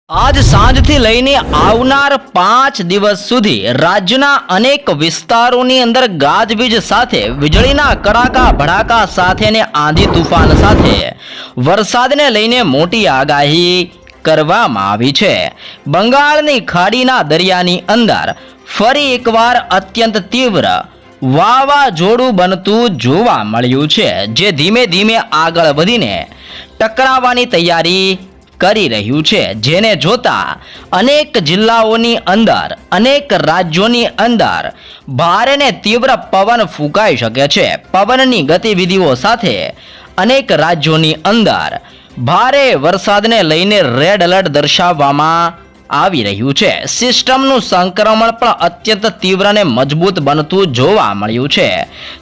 આજ સાંજથી લઈને આવનાર 5 દિવસ સુધી રાજ્યના અનેક વિસ્તારોની અંદર ગાજવીજ સાથે વીજળીના કડાકા ભડાકા સાથે અને આંધી તુફાન સાથે વરસાદને લઈને મોટી આગાહી કરવામાં આવી છે. બંગાળની ખાડીના દરિયાની અંદર ફરી એકવાર અત્યંત તીવ્ર વાવાઝોડું બનતું જોવા મળ્યું છે, જે ધીમે ધીમે આગળ વધીને ટકરાવવાની તૈયારી કરી રહ્યું છે, જેને જોતા અનેક જિલ્લાઓની અંદર અનેક રાજ્યોની અંદર ભારે ને તીવ્ર પવન ફૂંકાઈ શકે છે. પવનની ગતિવિધિઓ સાથે અનેક રાજ્યોની અંદર ભારે વરસાદને લઈને રેડ એલર્ટ દર્શાવવામાં આવી રહ્યું છે. સિસ્ટમનું સંક્રમણ પણ અત્યંત તીવ્ર અને મજબૂત બનતું જોવા મળ્યું છે.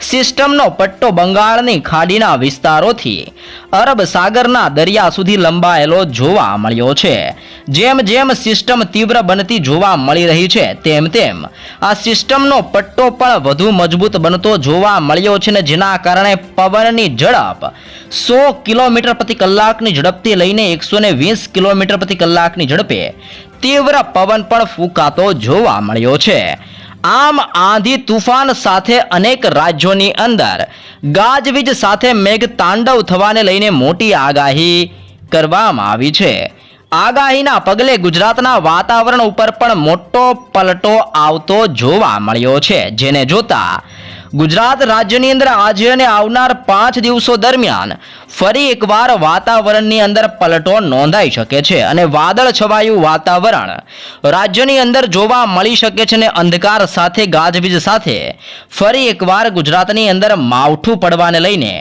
સિસ્ટમનો પટ્ટો બંગાળની ખાડીના વિસ્તારોથી અરબ સાગરના દરિયા સુધી લંબાયેલો જોવા મળ્યો છે. જેમ જેમ સિસ્ટમ તીવ્ર બનતી જોવા મળી રહી છે, તેમ તેમ આ સિસ્ટમનો પટ્ટો પણ વધુ મજબૂત બનતો જોવા મળ્યો છે, ને જેના કારણે પવનની ઝડપ 100 કિલોમીટર પ્રતિ કલાકની ઝડપથી લઈને 120 કિલોમીટર પ્રતિ કલાકની ઝડપે તીવ્ર પવન પણ ફૂંકાતો જોવા મળ્યો છે. આમ આંધી તુફાન સાથે અનેક રાજ્યોની અંદર ગાજવીજ સાથે મેઘ તાંડવ થવાને લઈને મોટી આગાહી કરવામાં આવી છે. આગાહીના પગલે ગુજરાતના વાતાવરણ ઉપર પણ મોટો પલટો આવતો જોવા મળ્યો છે, જેને જોતા ગુજરાત રાજ્યની અંદર આજે અને આવનાર 5 દિવસો દરમિયાન ફરી એકવાર વાતાવરણની અંદર પલટો નોંધાઈ શકે છે અને વાદળ છવાયું વાતાવરણ રાજ્યની અંદર જોવા મળી શકે છે અને અંધકાર સાથે ગાજવીજ સાથે ફરી એકવાર ગુજરાતની અંદર માવઠું પડવાને લઈને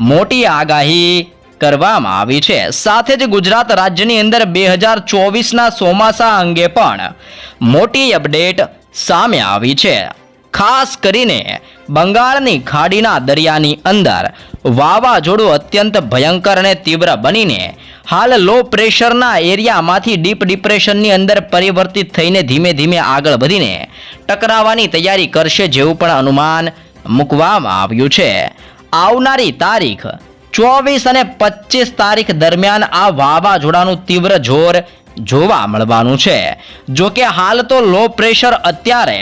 મોટી આગાહી કરવામાં આવી છે. સાથે જ ગુજરાત રાજ્યની અંદર 2024ના ચોમાસા અંગે પણ મોટી અપડેટ સામે આવી છે. ખાસ કરીને બંગાળની ખાડીના દરિયાની અંદર વાવાઝોડું અત્યંત ભયંકર અને તીવ્ર બનીને હાલ લો પ્રેશરના એરિયામાંથી ડીપ ડિપ્રેશનની અંદર પરિવર્તિત થઈને ધીમે ધીમે આગળ વધીને ટકરાવવાની તૈયારી કરશે, જેવું પણ અનુમાન મૂકવામાં આવ્યું છે. આવનારી તારીખ 24 અને 25 તારીખ દરમિયાન આ વાવાઝોડાનું તીવ્ર જોર જોવા મળવાનું છે. જો કે હાલ તો લો પ્રેશર અત્યારે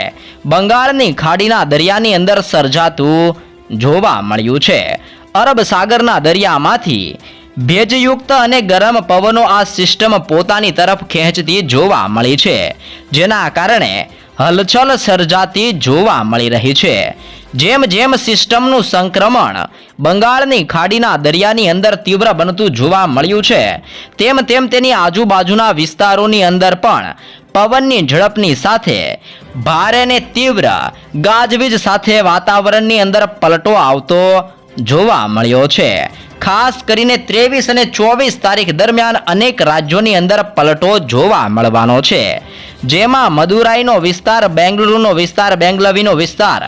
બંગાળની ખાડીના દરિયાની અંદર સર્જાતું જોવા મળ્યું છે. અરબ સાગરના દરિયામાંથી ભેજયુક્ત અને ગરમ પવનો આ સિસ્ટમ પોતાની તરફ ખેંચતી જોવા મળી છે, જેના કારણે હલચલ સર્જાતી જોવા મળી રહી છે. જેમ જેમ સિસ્ટમનું સંક્રમણ બંગાળની ખાડીના દરિયાની અંદર તીવ્ર બનતું જોવા મળ્યું છે, તેમ તેમ તેની આજુબાજુના વિસ્તારોની અંદર પણ પવનની ઝડપની સાથે ભારે ને તીવ્ર ગાજવીજ સાથે વાતાવરણની અંદર પલટો આવતો જોવા મળ્યો છે. ખાસ કરીને 23 અને 24 તારીખ દરમિયાન અનેક રાજ્યોની અંદર પલટો જોવા મળવાનો છે, જેમાં મદુરાઈનો વિસ્તાર, બેંગલુરુનો વિસ્તાર, બેંગલવીનો વિસ્તાર,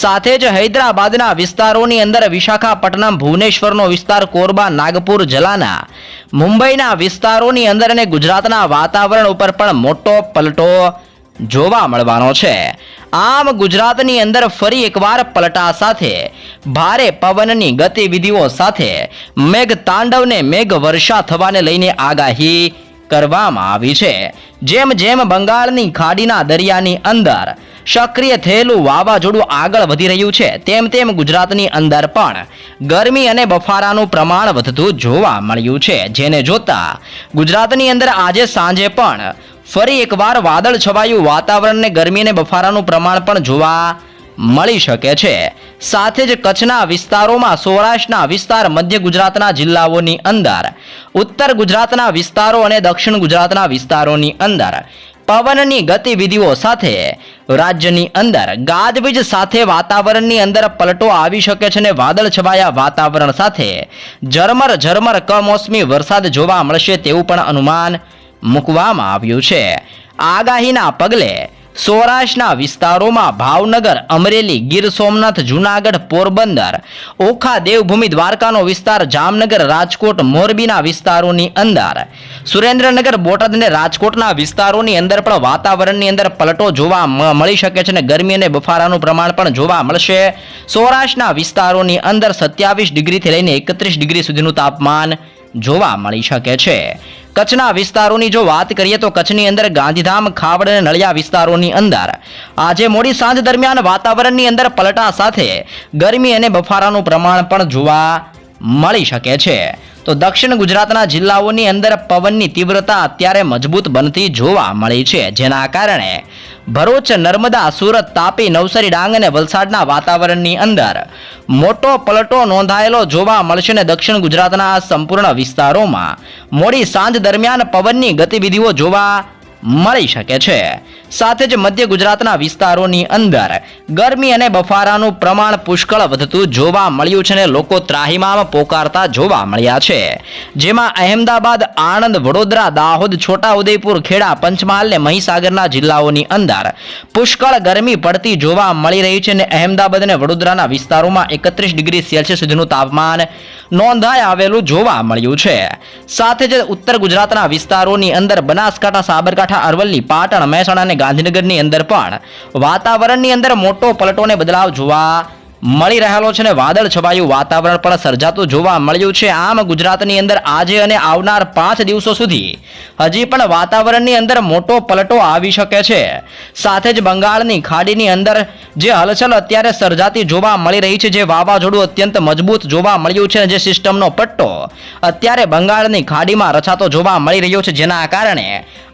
સાથે જ હૈદરાબાદના વિસ્તારોની અંદર વિશાખાપટ્ટનમ, ભુવનેશ્વરનો વિસ્તાર, કોરબા, નાગપુર, જલાના, મુંબઈના વિસ્તારોની અંદર અને ગુજરાતના વાતાવરણ ઉપર પણ મોટો પલટો જોવા મળવાનો છે. આમ ગુજરાતની અંદર ફરી એકવાર પલટા સાથે ભારે પવનની ગતિવિધિઓ સાથે મેઘ તાંડવને મેઘ વર્ષા થવાને લઈને આગાહી કરવામાં આવી છે. જેમ જેમ બંગાળની ખાડીના દરિયાની અંદર સક્રિય થયેલું વાવાઝોડું આગળ વધી રહ્યું છે, તેમ તેમ ગુજરાતની અંદર પણ ગરમી અને બફારાનું પ્રમાણ વધતું જોવા મળ્યું છે, જેને જોતા ગુજરાતની અંદર આજે સાંજે પણ ફરી એકવાર વાદળ છવાયું વાતાવરણને ગરમી અને બફારાનું પ્રમાણ પણ જોવા મળી શકે છે. સાથે જ કચ્છના વિસ્તારોમાં, સૌરાષ્ટ્રના વિસ્તાર, મધ્ય ગુજરાતના જિલ્લાઓની અંદર, ઉત્તર ગુજરાતના વિસ્તારો અને દક્ષિણ ગુજરાતના વિસ્તારોની અંદર પવનની ગતિવિધિઓ સાથે રાજ્યની અંદર ગાજવીજ સાથે વાતાવરણની અંદર પલટો આવી શકે છે અને વાદળ છવાયા વાતાવરણ સાથે ઝરમર ઝરમર કમોસમી વરસાદ જોવા મળશે, તેવું પણ અનુમાન મૂકવામાં આવ્યું છે. આગાહીના પગલે સૌરાષ્ટ્રના વિસ્તારોમાં ભાવનગર, અમરેલી, ગીર સોમનાથ, જૂનાગઢ, પોરબંદર, ઓખા, દેવભૂમિ, દ્વારકાનો વિસ્તાર, જામનગર, રાજકોટ, મોરબીના વિસ્તારોની અંદર, સુરેન્દ્રનગર, બોટાદ અને રાજકોટના વિસ્તારોની અંદર પણ વાતાવરણની અંદર પલટો જોવા મળી શકે છે અને ગરમી અને બફારાનું પ્રમાણ પણ જોવા મળશે. સૌરાષ્ટ્રના વિસ્તારોની અંદર 27 ડિગ્રીથી લઈને 31 ડિગ્રી સુધીનું તાપમાન જોવા મળી શકે છે. કચ્છના વિસ્તારોની જો વાત કરીએ તો કચ્છની અંદર ગાંધીધામ, ખાવડ અને નળિયા વિસ્તારોની અંદર આજે મોડી સાંજ દરમિયાન વાતાવરણની અંદર પલટા સાથે ગરમી અને બફારાનું પ્રમાણ પણ જોવા મળી શકે છે. તો દક્ષિણ ગુજરાતના જિલ્લાઓની અંદર પવનની તીવ્રતા અત્યારે મજબૂત બનતી જોવા મળી છે, જેના કારણે ભરૂચ, નર્મદા, સુરત, તાપી, નવસારી, ડાંગ અને વલસાડના વાતાવરણની અંદર મોટો પલટો નોંધાયેલો જોવા મળશે અને દક્ષિણ ગુજરાતના આ સંપૂર્ણ વિસ્તારોમાં મોડી સાંજ દરમિયાન પવનની ગતિવિધિઓ જોવા મળી શકે છે. સાથે જ મધ્ય ગુજરાતના વિસ્તારોની અંદર ગરમી અને બફારાનું પ્રમાણ પુષ્કળ વધતું જોવા મળ્યું છે અને લોકો ત્રાહિમામ પોકારતા જોવા મળ્યા છે. જેમાં અહેમદાબાદ, આણંદ, વડોદરા, દાહોદ, છોટાઉદેપુર, ખેડા, પંચમહાલ અને મહીસાગરના જિલ્લાઓની અંદર પુષ્કળ ગરમી પડતી જોવા મળી રહી છે અને અહેમદાબાદ અને વડોદરાના વિસ્તારોમાં 31 ડિગ્રી સેલ્સિયસ સુધીનું તાપમાન નોંધાઈ આવેલું જોવા મળ્યું છે. સાથે જ ઉત્તર ગુજરાતના વિસ્તારોની અંદર બનાસકાંઠા, સાબરકાંઠા, અરવલ્લી, પાટણ, મહેસાણા અને ગાંધીનગરની અંદર પણ વાતાવરણની અંદર મોટો પલટો અને બદલાવ જોવા મળી રહેલો છે અને વાદળ છવાયું વાતાવરણ પણ સર્જાતું જોવા મળ્યું છે. આમ ગુજરાતની અંદર આજે અને આવનાર 5 દિવસો સુધી હજી પણ વાતાવરણની અંદર મોટો પલટો આવી શકે છે. સાથે જ બંગાળની ખાડીની અંદર જે હલચલ અત્યારે સર્જાતી જોવા મળી રહી છે, જે વાવાઝોડું અત્યંત મજબૂત જોવા મળ્યું છે, જે સિસ્ટમનો પટ્ટો અત્યારે બંગાળની ખાડીમાં રચાતો જોવા મળી રહ્યો છે, જેના કારણે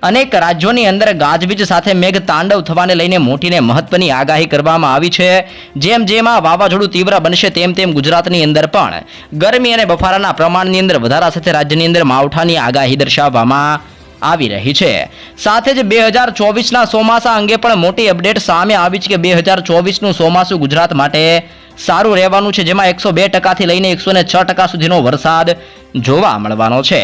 અનેક રાજ્યોની અંદર ગાજવીજ સાથે મેઘ તાંડવ થવાને લઈને મોટીને મહત્વની આગાહી કરવામાં આવી છે. જેમ જેમ આ વાવાઝોડું તીવ્ર બનશે તેમ તેમ ગુજરાતની અંદર પણ ગરમી અને બફારાના પ્રમાણની અંદર વધારા સાથે રાજ્યની અંદર માવઠાની આગાહી દર્શાવવામાં આવી રહી છે. સાથે જ 2024ના ચોમાસા અંગે પણ મોટી અપડેટ સામે આવી છે કે 2024નું ચોમાસું ગુજરાત માટે સારું રહેવાનું છે, જેમાં 102% થી લઈને 106% સુધીનો વરસાદ જોવા મળવાનો છે.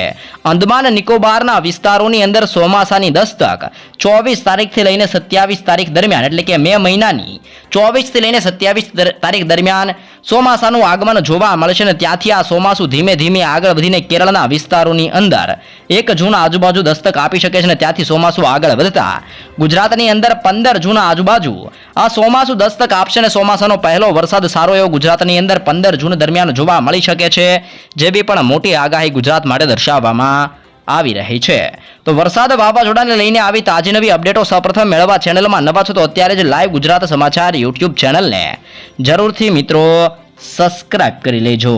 અંદમાન નિકોબારના વિસ્તારોની અંદર ચોમાસાની દસ્તક 24 તારીખથી લઈને 27 તારીખ દરમિયાન, એટલે કે મે મહિનાની 24 થી લઈને 27 તારીખ દરમિયાન ચોમાસાનું આગમન જોવા મળશે અને ત્યાંથી આ ચોમાસું ધીમે ધીમે આગળ વધીને કેરળના વિસ્તારોની અંદર 1 જૂન આજુબાજુ દસ્તક આપી શકે છે અને ત્યાંથી ચોમાસું આગળ વધતા ગુજરાતની અંદર 15 જૂન આજુબાજુ આ ચોમાસું દસ્તક આપશે અને ચોમાસાનો પહેલો વરસાદ સારો એવો ગુજરાતની અંદર 15 જૂન દરમિયાન જોવા મળી શકે છે, જેવી પણ મોટી આગાહી ગુજરાત માટે દર્શાવવામાં આવી રહી છે. તો વરસાદ, વાવાઝોડાને લઈને આવી તાજી નવી અપડેટો સૌપ્રથમ મેળવવા ચેનલમાં નવા છો તો અત્યારે જ લાઈવ ગુજરાત સમાચાર યુટ્યુબ ચેનલને જરૂરથી મિત્રો સબસ્ક્રાઇબ કરી લેજો.